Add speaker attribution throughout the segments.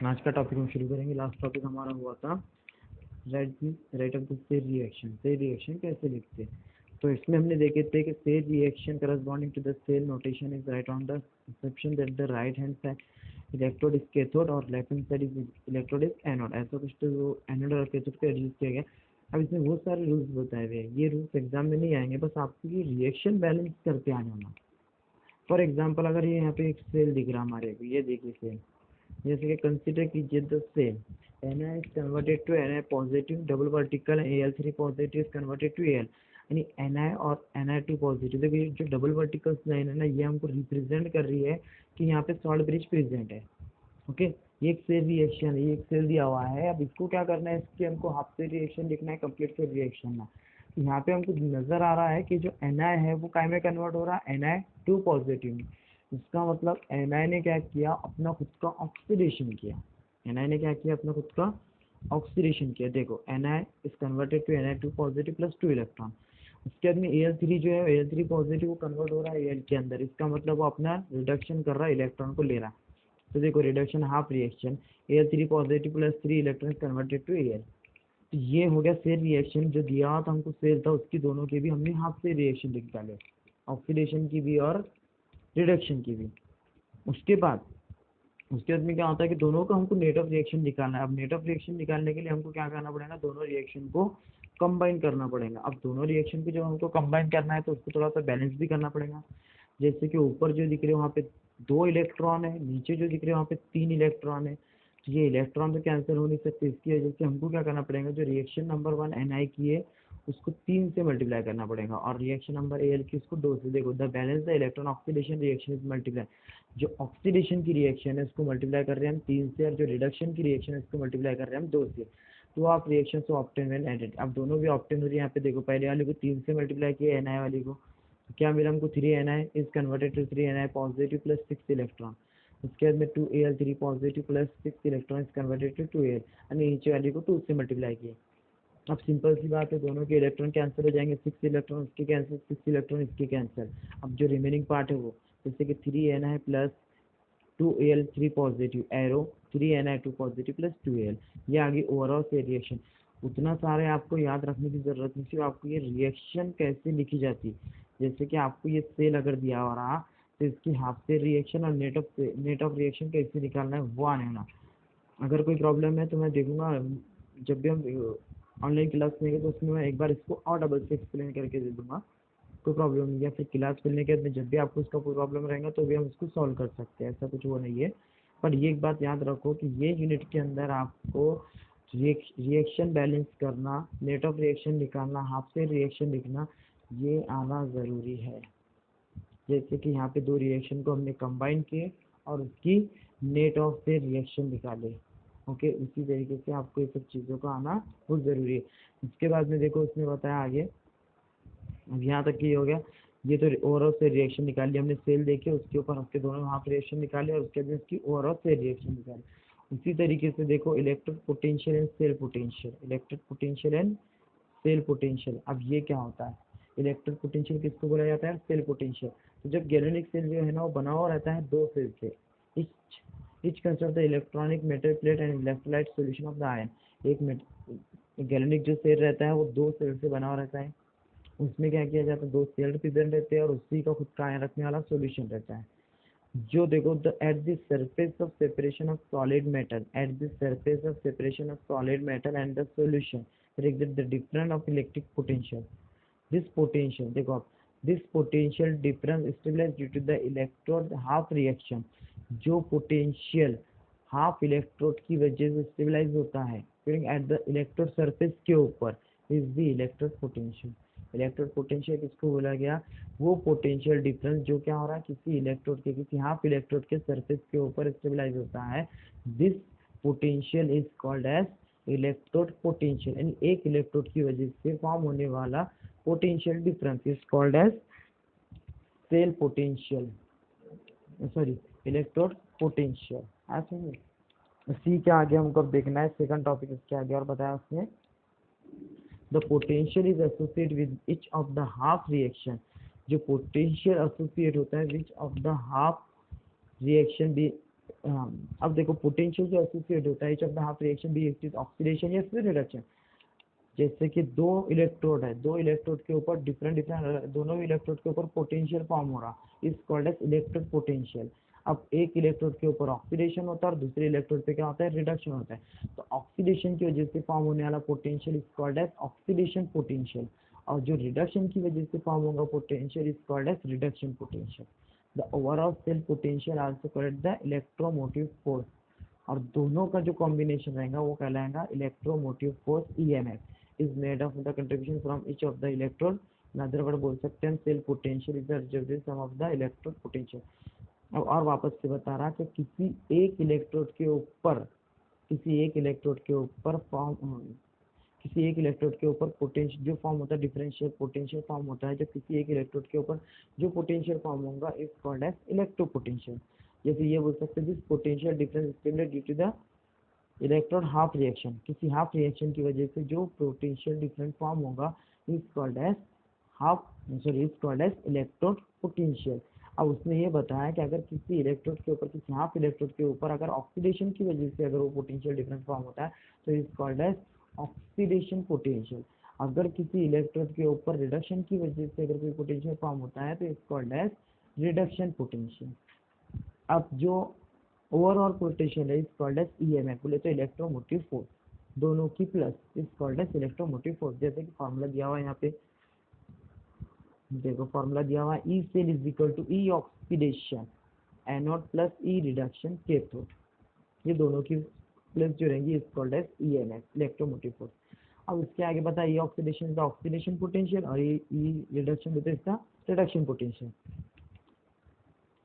Speaker 1: आज का टॉपिक हम शुरू करेंगे। लास्ट टॉपिक हमारा हुआ था write of the cell reaction. Cell reaction कैसे लिखते हैं, तो इसमें हमने देखे थे कि cell reaction corresponding to the cell notation is right on the exception that the right hand side electrode is cathode और left hand side is electrode is anode. ऐसा कुछ तो वो एनोड और कैथोड को एडजस्ट किया गया। अब इसमें बहुत सारे रूल्स बताए हुए हैं। ये रूल्स एग्जाम में नहीं आएंगे, बस आपको ये रिएक्शन बैलेंस करते आने होना। फॉर एग्जाम्पल, अगर ये यहाँ पे एक सेल दिख रहा हमारे को, ये देखिए सेल, जैसे कि कंसिडर कीजिए the cell Na is converted to Na positive double vertical, Al3 positive is converted to Al, यानी Na और Na2 पॉजिटिव। देखिए जो डबल वर्टिकल लाइन है ना, ये हमको रिप्रेजेंट कर रही है कि यहाँ पे सॉल्ट ब्रिज प्रेजेंट है। ओके, ये एक सेल रिएक्शन है, ये एक सेल दिया हुआ है। अब इसको क्या करना है, इसके हमको हाफ सेल रिएक्शन लिखना है, कंप्लीट सेल रिएक्शन ना। यहाँ पे हमको नजर आ रहा है कि जो Na है वो काय में कन्वर्ट हो रहा है, Na2 पॉजिटिव में। इसका मतलब Na ने क्या किया, अपना खुद का ऑक्सीडेशन किया। Na ने क्या किया, अपना खुद का ऑक्सीडेशन किया। देखो Na is converted to Na2 positive plus 2 electron. उसके बाद में Al3 जो है, Al3 पॉजिटिव वो कन्वर्ट हो रहा है Al के अंदर। इसका मतलब वो अपना रिडक्शन कर रहा है, इलेक्ट्रॉन को ले रहा है। तो देखो reduction half reaction, Al3 positive plus 3 electron converted to Al। तो ये हो गया सेल रिएक्शन। जो दिया था हमको सेल था, उसकी दोनों के भी हमने हाफ सेल रिएक्शन लिख डाले, ऑक्सीडेशन की भी और रिडक्शन की भी। उसके बाद में क्या होता है कि दोनों का हमको नेट ऑफ रिएक्शन निकालना है। अब नेट ऑफ रिएक्शन निकालने के लिए हमको क्या करना पड़ेगा, दोनों रिएक्शन को कंबाइन करना पड़ेगा। अब दोनों रिएक्शन को जब हमको कंबाइन करना है तो उसको थोड़ा सा बैलेंस भी करना पड़ेगा। जैसे कि ऊपर जो दिख रहे हैं वहाँ पे 2 इलेक्ट्रॉन है, नीचे जो दिख रहे हैं वहाँ पे 3 इलेक्ट्रॉन है। तो ये इलेक्ट्रॉन तो कैंसिल हो नहीं सकते, इसकी वजह से हमको क्या करना पड़ेगा, जो रिएक्शन नंबर 1 Na की है उसको 3 से मल्टीप्लाई करना पड़ेगा, और रिएक्शन नंबर Al की उसको 2 से। देखो the balance the electron oxidation reaction is multiply. जो ऑक्सीडेशन की रिएक्शन है उसको मल्टीप्लाई कर रहे हैं हम 3 से, और जो रिडक्शन की रिएक्शन है उसको मल्टीप्लाई कर रहे हैं हम 2 से। तो आप रिएक्शन से ऑप्टेन व्हेन एडेड। अब दोनों भी ऑप्टेन हो रही है। यहाँ पे देखो पहले वाले को 3 से मल्टीप्लाई किया Na वाली को, तो क्या मिला हमको, 3Na is converted to 3Na positive plus 6 electron. उसके बाद में 2Al3 positive plus 6 electron is converted to 2Al, यानी नीचे वाली को 2 से मल्टीप्लाई किया। अब सिंपल सी बात है, दोनों के इलेक्ट्रॉन कैंसिल हो जाएंगे, 6 इलेक्ट्रॉन इसके कैंसिल, 6 इलेक्ट्रॉन इसके कैंसिल। अब जो रिमेनिंग पार्ट है वो, जैसे कि 3Na plus 2Al3 positive arrow 3Na2 positive plus 2Al, ये आगे ओवरऑल से रिएक्शन। उतना सारे आपको याद रखने की जरूरत नहीं, सिर्फ आपको ये रिएक्शन कैसे लिखी जाती है। जैसे कि आपको ये सेल अगर दिया हो रहा, तो इसकी हाफ सेल रिएक्शन और नेट ऑफ रिएक्शन कैसे निकालना है वो आने ना। अगर कोई प्रॉब्लम है तो मैं देखूंगा, जब भी हम ऑनलाइन क्लास लेंगे तो उसमें मैं एक बार इसको और डबल से एक्सप्लेन करके दे दूंगा, कोई प्रॉब्लम नहीं है। या फिर क्लास खुलने के बाद जब भी आपको इसका कोई प्रॉब्लम रहेगा तो भी हम उसको सॉल्व कर सकते हैं, ऐसा कुछ वो नहीं है। पर ये एक बात याद रखो कि ये यूनिट के अंदर आपको रिएक्शन बैलेंस करना, नेट ऑफ रिएक्शन निकालना, हाफ से रिएक्शन लिखना, ये आना ज़रूरी है। जैसे कि यहाँ पे 2 रिएक्शन को हमने कंबाइन किए और उसकी नेट ऑफ से रिएक्शन निकाले। ओके, उसी तरीके से आपको ये सब चीज़ों का आना बहुत ज़रूरी है। इसके बाद में देखो उसने बताया आगे, अब यहाँ तक ये हो गया। ये तो ओवरऑल से रिएक्शन निकाल लिया हमने, सेल देखे उसके ऊपर उसके दोनों हाफ रिएक्शन निकाले, और उसके बाद इसकी ओवरऑल से रिएक्शन निकाले। उसी तरीके से देखो electric potential and cell potential, electric potential and cell potential. अब ये क्या होता है, इलेक्ट्रिक पोटेंशियल किसको बोला जाता है, सेल पोटेंशियल। तो जब गैल्वेनिक सेल जो है ना वो बना हुआ रहता है 2 सेल से, etch consist of the electronic metal plate and electrolyte solution of the ion. एक गैल्वेनिक जो सेल रहता है वो 2 सेल से बना हुआ रहता है। उसमें क्या किया जाता है, 2 सेल प्रेजेंट रहते हैं और उसी का खुद का आयन रखने वाला सॉल्यूशन रहता है। जो देखो the at the surface of separation of solid metal, at the surface of separation of solid metal and the solution there exists the difference of electric potential. This potential, देखो आप, this potential difference stabilized due to the electrode half reaction। जो potential half electrode की वजह से stabilise होता है at the electrode surface के ऊपर, is the electrode potential. Electrode potential किसको बोला गया, वो पोटेंशियल डिफरेंस जो क्या हो रहा है, किसी इलेक्ट्रोड के, किसी हाफ इलेक्ट्रोड के सरफेस के ऊपर स्टेबलाइज होता है। This potential is called as electrode potential, यानी एक इलेक्ट्रोड की वजह से फॉर्म होने वाला potential difference is called as cell potential, sorry electrode potential. ऐसे सी के आगे हमको अब देखना है सेकंड टॉपिक इसके आगे, और बताया उसने the potential is associate with each of the half reaction. जो पोटेंशियल एसोसिएट होता है which of the half reaction भी अब देखो पोटेंशियल जो एसोसिएट होता है, जब हाफ रिएक्शन बी ऑक्सीडेशन या फिर रिडक्शन, जैसे कि दो इलेक्ट्रोड है, दो इलेक्ट्रोड के ऊपर डिफरेंट डिफरेंट, दोनों इलेक्ट्रोड के ऊपर पोटेंशियल फॉर्म हो रहा, इस कॉल्ड एज इलेक्ट्रिक पोटेंशियल। अब एक इलेक्ट्रोड के ऊपर ऑक्सीडेशन होता है और दूसरे इलेक्ट्रोड पे क्या होता है, रिडक्शन होता है। तो ऑक्सीडेशन की वजह से फॉर्म होने वाला potential is called as oxidation potential, और जो रिडक्शन की वजह से फॉर्म होगा potential is called as reduction potential. The overall cell potential also called the electromotive force, और दोनों का जो कॉम्बिनेशन रहेगा वो कहलाएगा electromotive force EMF is made of the contribution from each of the electrode. In other word बोल सकते हैं cell potential is the resultant sum of the electrode potential. अब और वापस से बता रहा कि किसी एक इलेक्ट्रोड के ऊपर, किसी एक इलेक्ट्रोड के ऊपर फॉर्म, किसी एक इलेक्ट्रोड के ऊपर पोटेंशियल जो फॉर्म होता है, डिफरेंशियल पोटेंशियल फॉर्म होता है, जब किसी एक इलेक्ट्रोड के ऊपर जो पोटेंशियल फॉर्म होगा इज कॉल्ड एज इलेक्ट्रोपोटेंशियल। जैसे ये बोल सकते हैं this potential difference stimulated due to the electron half reaction, किसी हाफ रिएक्शन की वजह से जो पोटेंशियल डिफरेंस फॉर्म होगा is called as half, sorry is called as electrode potential. अब उसने ये बताया कि अगर किसी इलेक्ट्रोड के ऊपर, किसी हाफ इलेक्ट्रोड के ऊपर अगर ऑक्सीडेशन की वजह से अगर वो पोटेंशियल डिफरेंस फॉर्म होता है तो is called as oxidation potential. अगर किसी इलेक्ट्रोड के ऊपर रिडक्शन की वजह से अगर कोई पोटेंशियल फॉर्म होता है तो is called as reduction potential. अब जो ओवरऑल पोटेंशियल है इज कॉल्ड एज ईएमएफ, बोले तो इलेक्ट्रोमोटिव फोर्स, दोनों की plus is called as electromotive force. जैसे कि फॉर्मूला दिया हुआ है यहाँ पे, देखो फॉर्मूला दिया हुआ है E cell is equal to E oxidation anode plus E reduction cathode, ये दोनों की प्लस जो रहेंगी is called as EMF electromotive force. अब इसके आगे बता ई ऑक्सीडेशन का ऑक्सीडेशन पोटेंशियल और ई रिडक्शन होता है इसका रिडक्शन पोटेंशियल।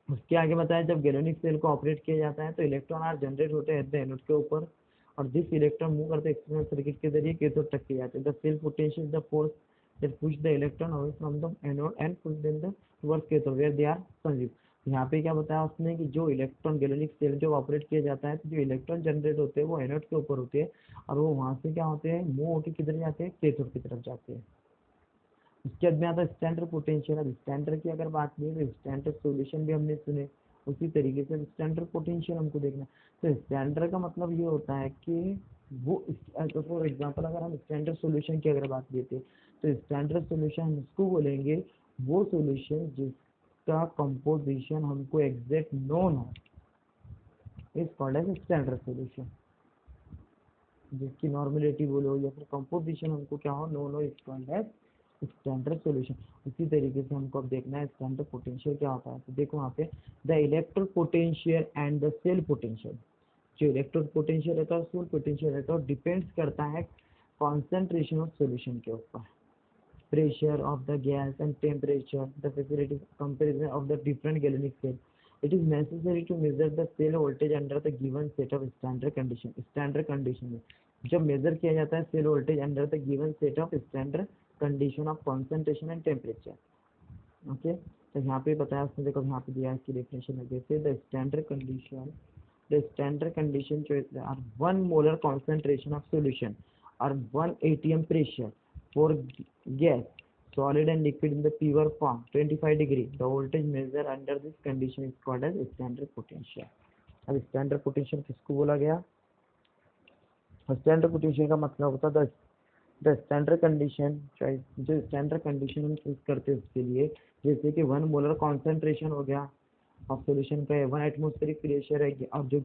Speaker 1: उसके आगे बताया जब गैलोनिक सेल को ऑपरेट किया जाता है तो इलेक्ट्रॉन आर जनरेट होते हैं एट द एनोड के ऊपर, और दिस इलेक्ट्रॉन मूव करते एक्सटर्नल सर्किट के जरिए कैथोड तक किए जाते हैं। The cell potential the force that push the electron away from the anode and push them the towards cathode where they are consume. यहाँ पे क्या बताया उसने कि जो इलेक्ट्रॉन गैलोनिक सेल जो ऑपरेट किया जाता है तो जो इलेक्ट्रॉन जनरेट होते हैं वो एनोड के ऊपर होते हैं और वो वहाँ से क्या होते हैं मूव होकर किधर जाते हैं, कैथोड की तरफ जाते हैं। उसके बाद में आता है स्टैंडर्ड पोटेंशियल। अब स्टैंडर्ड की अगर बात की तो स्टैंडर्ड सॉल्यूशन भी हमने सुने, उसी तरीके से स्टैंडर्ड पोटेंशियल हमको देखना। तो स्टैंडर्ड का मतलब ये होता है कि वो, फॉर एग्जांपल अगर हम स्टैंडर्ड सॉल्यूशन की अगर बात लेते तो स्टैंडर्ड सॉल्यूशन हम इसको बोलेंगे वो सॉल्यूशन जिसका कंपोजिशन हमको एग्जैक्ट नोन हो, is called as standard solution. जिसकी नॉर्मेलिटी बोलो या फिर कंपोजिशन हमको क्या हो, नोन हो, is called as standard solution. इसी तरीके से हमको अब देखना है स्टैंडर्ड पोटेंशियल क्या होता है। तो देखो यहाँ पे the electric potential and the cell potential, जो इलेक्ट्रिक पोटेंशियल रहता है और सेल पोटेंशियल रहता है डिपेंड्स करता है कॉन्सेंट्रेशन ऑफ सॉल्यूशन के ऊपर, pressure of the gas and temperature, the facility comparison of the different galvanic cell. It is necessary to measure the cell voltage under the given set of standard condition. Standard condition में जब major किया जाता है cell voltage under the given set of standard condition of concentration and temperature. Okay, तो यहाँ पे बताया उसने, देखो यहाँ पे दिया है इसकी डेफिनेशन है, जैसे द स्टैंडर्ड कंडीशन जो are 1 molar concentration of solution और 1 atm pressure for gas, solid and liquid in the pure form 25 degree. The voltage measured under this condition is called as standard potential. अब standard potential किसको बोला गया, standard potential का मतलब होता है the standard condition, जो स्टैंडर्ड कंडीशन हम चूज करते हैं उसके लिए, जैसे कि 1 मोलर कॉन्सेंट्रेशन हो गया ऑफ सॉल्यूशन का, 1 एटमॉस्फेरिक प्रेशर है और जो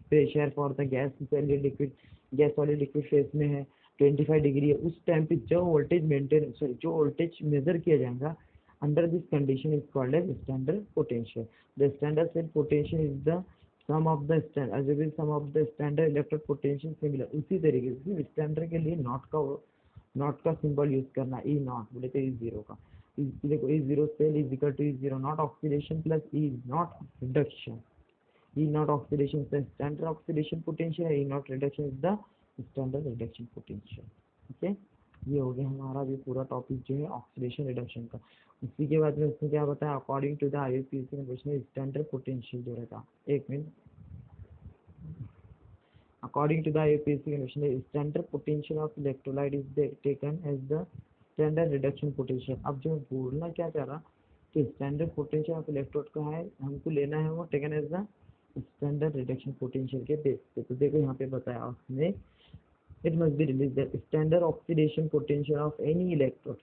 Speaker 1: pressure for the gas solid liquid, gas solid liquid phase में है 25 डिग्री है, उस टाइम पे जो वोल्टेज मेंटेन, सॉरी जो वोल्टेज मेजर किया जाएगा under this condition is called as standard potential. The standard cell potential is the sum of the standard, sum of the standard electric potential similar. उसी तरीके से standard के लिए not का symbol use करना, ई not बोले तो ई जीरो का, देखो E zero cell is equal to E zero not oxidation plus E not reduction. E not oxidation से स्टैंडर्ड ऑक्सीडेशन पोटेंशियल है, E not reduction is the standard reduction potential. Okay, ये हो गया हमारा भी पूरा टॉपिक जो है ऑक्सीडेशन रिडक्शन का। उसी के बाद में उसने क्या बताया, according to the IUPAC convention standard potential जो रहता, एक minute, according to the IUPAC convention standard potential of electrolyte is taken as the standard reduction potential. अब जो बोलना क्या चाह रहा कि स्टैंडर्ड पोटेंशियल ऑफ इलेक्ट्रोड का है हमको लेना है वो taken as the standard reduction potential के बेस पे। तो देखो यहाँ पे बताया उसने, it must be released that standard oxidation potential of any electrode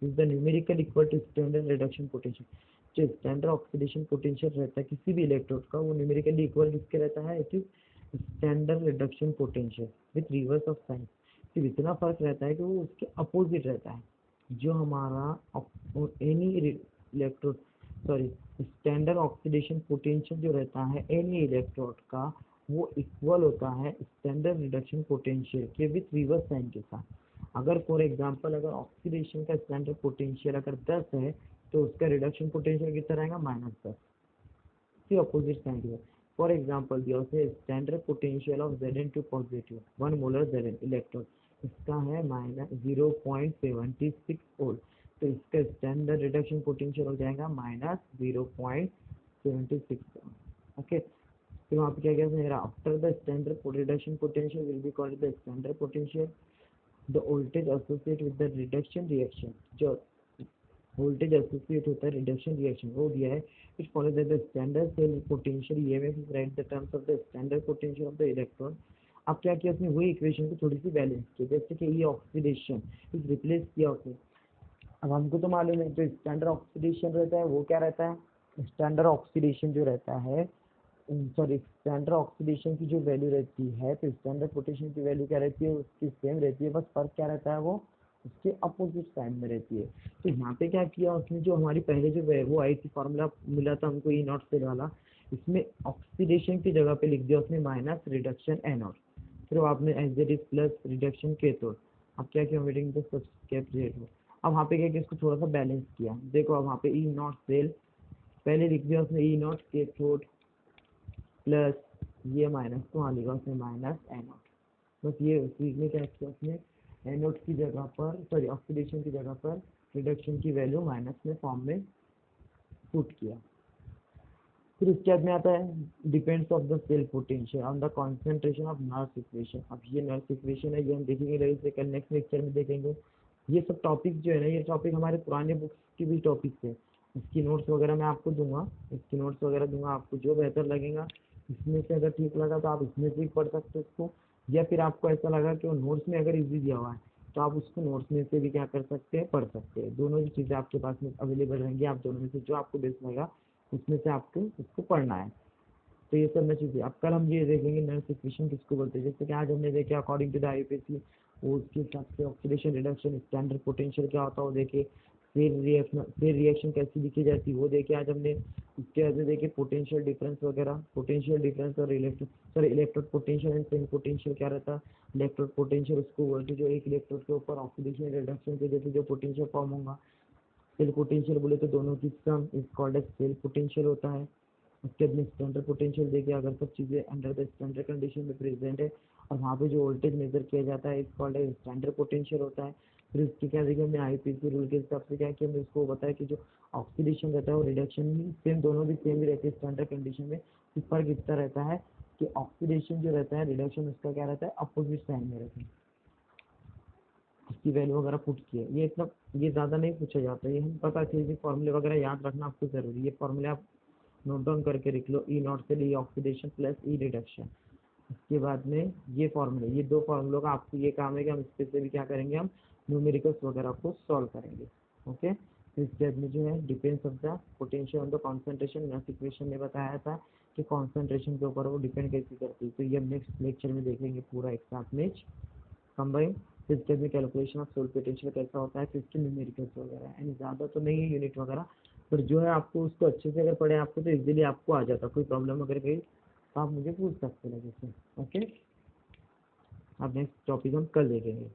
Speaker 1: is the numerical equal to standard reduction potential। जो स्टैंडर्ड ऑक्सीडेशन पोटेंशियल रहता है किसी भी इलेक्ट्रोड का, वो न्यूमेरिकली इक्वल किसके रहता है, it is standard reduction potential with reverse of sine. सिर्फ इतना फर्क रहता है कि वो उसके अपोजिट रहता है। जो हमारा any electrode, sorry, standard oxidation potential जो रहता है एनी इलेक्ट्रोड का, वो इक्वल होता है स्टैंडर्ड रिडक्शन पोटेंशियल के विथ रिवर्स साइन के साथ। अगर फॉर एग्जांपल अगर ऑक्सीडेशन का स्टैंडर्ड पोटेंशियल अगर 10 है तो उसका रिडक्शन पोटेंशियल कितना रहेगा, -10, की अपोजिट साइन है। फॉर एग्जांपल दिया उसे standard potential of Zn2 positive 1 molar Zn electron, इसका है -0.76 वोल्ट, तो इसका स्टैंडर्ड रिडक्शन पोटेंशियल हो जाएगा -0.76 वोल्ट। ओके, फिर वहाँ पे क्या क्या मेरा, after the standard reduction potential will be called the standard potential, the voltage associated with the reduction reaction, जो वोल्टेज एसोसिएट होता है रिडक्शन रिएक्शन वो दिया है। It follows that the standard cell potential EMF is right the terms of the standard potential of the electron. अब क्या किया उसने, वही इक्वेशन को थोड़ी सी बैलेंस की, जैसे कि ये ऑक्सीडेशन इस रिप्लेस किया उसने। अब हमको तो मालूम है जो स्टैंडर्ड ऑक्सीडेशन रहता है वो क्या रहता है, स्टैंडर्ड ऑक्सीडेशन जो रहता है, सॉरी, स्टैंडर्ड ऑक्सीडेशन की जो वैल्यू रहती है तो स्टैंडर्ड पोटेंशियल की वैल्यू क्या रहती है, उसकी सेम रहती है, बस फर्क क्या रहता है, वो उसके अपोजिट साइड में रहती है। तो यहाँ पे क्या किया उसने, जो हमारी पहले जो वो आई थी फॉर्मूला मिला था हमको ई नॉट सेल वाला, इसमें ऑक्सीडेशन की जगह पे लिख दिया उसने माइनस रिडक्शन ए नॉट, फिर आपने as it is plus reduction cathode. अब क्या किया, वेटिंग द सबस्क्रिप्ट हो। अब वहाँ पे क्या किया, इसको थोड़ा सा बैलेंस किया। देखो अब वहाँ पे ई नॉट सेल पहले लिख दिया उसने ई नॉट कैथोड प्लस ये माइनस, तो वहाँ लिखा उसने माइनस ए नॉट, बस ये उसी में क्या किया उसने, एनोड की जगह पर, सॉरी ऑक्सीडेशन की जगह पर रिडक्शन की वैल्यू माइनस में फॉर्म में पुट किया। फिर इसके बाद में आता है depends of the cell potential on the concentration of Nernst equation. अब ये नर्स इक्वेशन है, ये हम देखेंगे से कल नेक्स्ट लेक्चर में देखेंगे। ये सब टॉपिक जो है ना, ये टॉपिक हमारे पुराने बुक्स की भी टॉपिक है। इसकी नोट्स वगैरह मैं आपको दूंगा, इसकी नोट्स वगैरह दूंगा, आपको जो बेहतर लगेगा इसमें से अगर ठीक लगा तो आप इसमें से भी पढ़ सकते हो उसको, या फिर आपको ऐसा लगा कि वो नोट्स में अगर इजी दिया हुआ है तो आप उसको नोट्स में से भी क्या कर सकते हैं, पढ़ सकते हैं। दोनों ही चीज़ें आपके पास में अवेलेबल रहेंगी, आप दोनों में से जो आपको बेस्ट लगा उसमें से आपको उसको पढ़ना है। तो ये सब मैं चीज़ें अब कल हम ये देखेंगे नर्स इक्वेशन किसको बोलते हैं, जैसे कि आज हमने देखे अकॉर्डिंग टू द आईयूपीएसी, वो उसके हिसाब से ऑक्सीडेशन रिडक्शन स्टैंडर्ड पोटेंशियल क्या होता है वो देखे, फिर रिएक्शन कैसी लिखी जाती है वो देखे आज हमने। उसके बाद देखे पोटेंशियल डिफरेंस वगैरह, पोटेंशियल डिफरेंस और electrode potential and cell potential क्या रहता है, इलेक्ट्रोड पोटेंशियल उसको बोलते जो एक इलेक्ट्रोड के ऊपर ऑक्सीडेशन रिडक्शन के जैसे जो पोटेंशियल फॉर्म होगा। सेल पोटेंशियल बोले तो दोनों की sum is called as cell potential होता है। उसके बाद में स्टैंडर्ड पोटेंशियल देखिए, अगर सब चीज़ें अंडर द स्टैंडर्ड कंडीशन में प्रेजेंट है और वहाँ पे जो वोल्टेज मेजर किया जाता है इस कॉल्ड एज स्टैंडर्ड पोटेंशियल होता है। फिर इसके क्या देखिए हमने आईपीसी रूल के हिसाब से क्या किया, हमने उसको बताया कि जो ऑक्सीडेशन रहता है वो रिडक्शन भी सेम, दोनों भी सेम ही रहती है स्टैंडर्ड कंडीशन में। इस फर्क इतना रहता है कि ऑक्सीडेशन जो रहता है रिडक्शन उसका क्या रहता है, अपोजिट साइन में रहता है। इसकी वैल्यू वगैरह पुट की है, ये इतना ये ज़्यादा नहीं पूछा जाता है, ये हम पता चलिए फॉर्मूले वगैरह याद रखना आपको ज़रूरी है। ये फॉर्मूले आप नोट डाउन करके लिख लो, ई नॉट से ई ऑक्सीडेशन प्लस ई रिडक्शन। इसके बाद में ये फॉर्मूले, ये दो फॉर्मूलों का आपको ये काम है कि हम इसके से भी क्या करेंगे, हम न्यूमेरिकल्स वगैरह को सॉल्व करेंगे। ओके, तो इसके बाद में जो है depends of the potential on the concentration, next equation में बताया था कि कॉन्सेंट्रेशन के ऊपर वो डिपेंड कैसे करती है। तो ये हम नेक्स्ट लेक्चर में देखेंगे पूरा एक साथ में कंबाइन। फिर इसके बाद में कैलकुलेशन ऑफ सोल पोटेंशियल कैसा होता है, फिर इसके न्यूमेरिकल्स वगैरह, यानी ज़्यादा तो नहीं है यूनिट वगैरह, पर जो है आपको उसको अच्छे से अगर पढ़े आपको तो इजीली आपको आ जाता। कोई प्रॉब्लम अगर गई तो आप मुझे पूछ सकते हैं जैसे। ओके, अब नेक्स्ट टॉपिक हम कल देखेंगे।